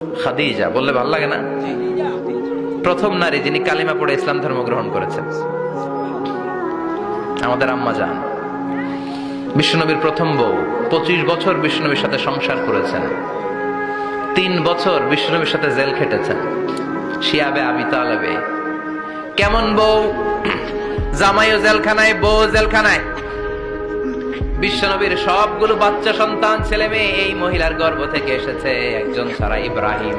খাদিজা বললে ভালো লাগে না? প্রথম নারী যিনি কালিমা পড়ে ইসলাম ধর্ম গ্রহণ করেছেন, আমাদের আম্মা জান, বিশ্বনবীর প্রথম বউ। 25 বছর বিশ্বনবীর সাথে সংসার করেছেন, 3 বছর বিশ্বনবীর সাথে জেল খেটেছেন, শিয়াবে আবি তালেবে। কেমন বউ? জামাইও জেলখানায়, বউ জেলখানায়। বিশ্বনবীর সবগুলো বাচ্চা সন্তান, ছেলে মেয়ে এই মহিলার গর্ভ থেকে এসেছে, একজন ছাড়া ইব্রাহিম।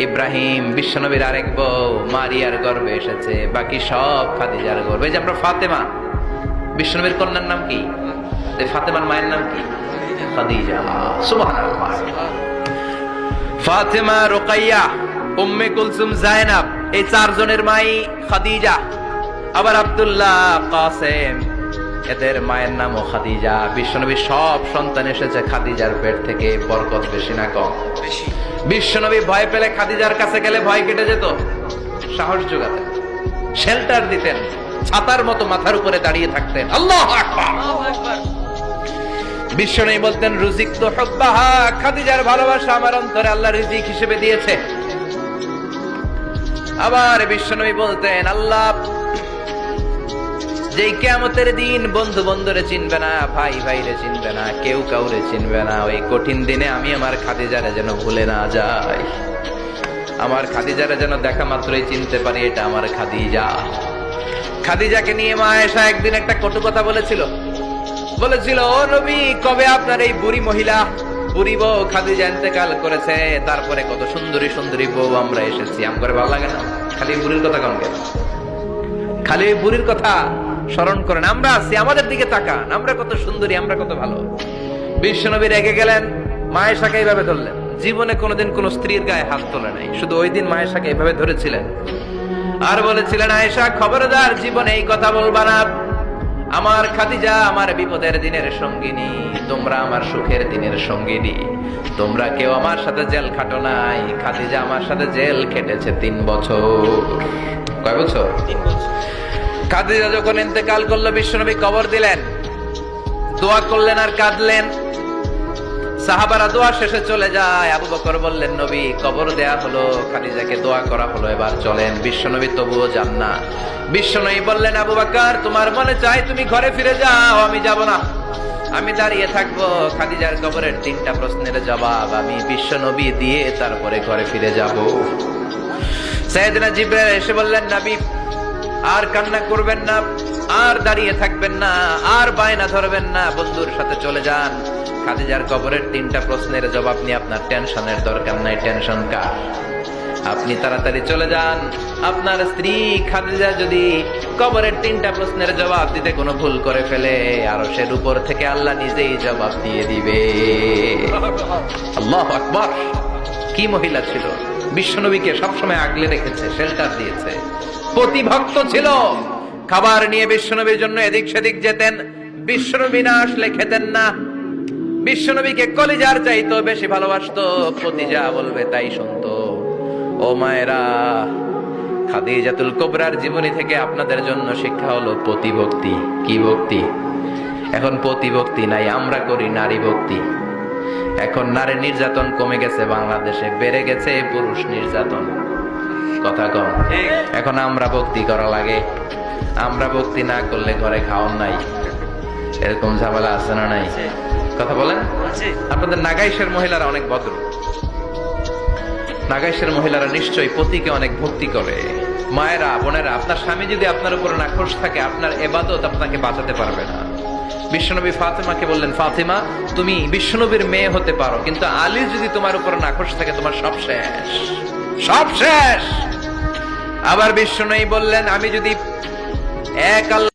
ইব্রাহিম বিশ্বনবীর আরেক বউ মারিয়ার গর্ভে এসেছে, বাকি সব খাদিজার গর্ভে। যে আমরা ফাতেমা, বিশ্বনবীর কন্যার নাম কি? ফাতেমার মায়ের নাম কি? খাদিজা। সুবহানাল্লাহ। ফাতেমা, রুকাইয়া, উম্মে কুলসুম, জায়নাব, এই 4 জনের মাই খাদিজা। আবার আব্দুল্লাহ, কাসেম, এদের মায়ের নামও খাদিজা। বিশ্বনবীর সব সন্তান এসেছে খাদিজার পেট থেকে। বরকত বেশি না কম? বিশ্বনবী ভয় পেলে খাদিজার কাছে গেলে ভয় কেটে যেত। সাহস যোগাতেন, শেল্টার দিতেন, ছাতার মতো মাথার উপরে দাঁড়িয়ে থাকতেন। আল্লাহু আকবার। বিশ্বনবী বলতেন, রুজিকতু হুব্বাহা, খাদিজার ভালোবাসা আমার অন্তরে আল্লাহ রিজিক হিসেবে দিয়েছে। আবার বিশ্বনবী বলতেন, আল্লাহ যেই কিয়ামতের দিন বন্ধু বন্ধুরে চিনবে না, ভাই ভাইরে চিনবে না, কেউ কাউরে চিনবে না, ওই কঠিন দিনে আমি আমার খাদিজারে যেন ভুলে না যাই, আমার খাদিজারে যেন দেখা মাত্রই চিনতে পারি এটা আমার খাদিজা। খাদিজাকে নিয়ে মা আয়েশা একদিন একটা কটু কথা বলেছিল। ও নবী, কবে আপনার এই বুড়ি মহিলা, বুড়ি বউ খাদিজা ইন্তেকাল করেছে, তারপরে কত সুন্দরী সুন্দরী বউ আমরা এসেছি, আমার ভালো লাগে না? খালি বুড়ির কথা কম কেন? খালি বুড়ির কথা স্মরণ করেন। আমরা আছি, আমাদের দিকে তাকান, আমরা কত সুন্দরী, আমরা কত ভালো। বিশ্বনবী রেগে গেলেন, মা আয়েশাকে এইভাবে ধরলেন। জীবনে কোনোদিন কোন স্ত্রীর গায়ে হাত তোলে নাই, শুধু ওই দিন মা আয়েশাকে এইভাবে ধরেছিলেন আর বলেছিলেন, আয়েশা খবরদার, জীবনে এই কথা বলবা না। আমার খাদিজা আমার বিপদের দিনের সঙ্গিনী, তোমরা আমার সুখের দিনের সঙ্গিনী। তোমরা কেউ আমার সাথে জেল খাটো নাই, খাদিজা আমার সাথে জেল খেটেছে 3 বছর। কয় বছর? 3 বছর। খাদিজা যখন ইন্তেকাল করলো, বিশ্বনবী কবর দিলেন, দোয়া করলেন আর কাঁদলেন। সাহাবারা দোয়া শেষে চলে যায়। আবু বকর বললেন, নবী কবর দেয়া হলো, খাদিজাকে দোয়া করা হলো, এবার চলেন। বিশ্বনবী তবুও যান না। বিশ্বনবী বললেন, আবু বকর তোমার মনে চায় তুমি ঘরে ফিরে যাও, আমি যাব না, আমি দাঁড়িয়ে থাকবো। খাদিজার কবরের 3টা প্রশ্নের জবাব আমি বিশ্বনবী দিয়ে তারপরে ঘরে ফিরে যাব। সাইয়েদনা জিবরাইল এসে বললেন, নবী আর কান্না করবেন না, আর দাঁড়িয়ে থাকবেন না, আর বায়না ধরবেন না, বন্ধুর সাথে চলে যান। খাদিজার কবরের 3টা প্রশ্নের জবাব নিয়ে আপনার টেনশনের দরকার নাই। টেনশন কার? আপনি তাড়াতাড়ি চলে যান। আপনার স্ত্রী খাদিজা যদি কবরের 3টা প্রশ্নের জবাব দিতে কোনো ভুল করে ফেলে, আরশের উপর থেকে আল্লাহ নিজেই জবাব দিয়ে দিবে। আল্লাহু আকবার। কি মহিলা ছিল! বিশ্বনবীকে সবসময় আগলে রেখেছে, শেল্টার দিয়েছে। প্রতিভক্ত ছিল। খাবার নিয়ে বিশ্বনবীর জন্য এদিক সেদিক যেতেন, বিশ্বনবী না আসলে খেতেন না। বিশ্বনবীকে কলিজার চাইতো বেশি ভালোবাসতো, প্রতি যা বলবে তাই শুনতো। ও মায়েরা, খাদিজাতুল কুবরার জীবনী থেকে আপনাদের জন্য শিক্ষা হলো প্রতিভক্তি। কি ভক্তি? এখন প্রতিভক্তি নাই, আমরা করি নারী ভক্তি। এখন নারী নির্যাতন কমে গেছে বাংলাদেশে, বেড়ে গেছে পুরুষ নির্যাতন। কথা কম। এখন আমরা ভক্তি করা লাগে। আমরা ভক্তি না করলে ঘরে খাওয়ান নাই, এরকম ঝামেলা আছে না নাই? কথা বলেন। আপনাদের নাগাইশের মহিলারা অনেক ভদ্র। নাগাইশের মহিলারা নিশ্চয়ই পতিকে অনেক ভক্তি করে। মায়েরা, বোনেরা, আপনার স্বামী যদি আপনার উপর নাখোশ থাকে, আপনার ইবাদত আপনাকে বাঁচাতে পারবে না। বিশ্বনবী ফাতেমাকে বললেন, ফাতেমা তুমি বিশ্বনবীর মেয়ে হতে পারো, কিন্তু আলী যদি তোমার উপর নাখোশ থাকে, তোমার সব শেষ, সব শেষ। আবার বিশ্বনবী বললেন, আমি যদি এক আল্লাহ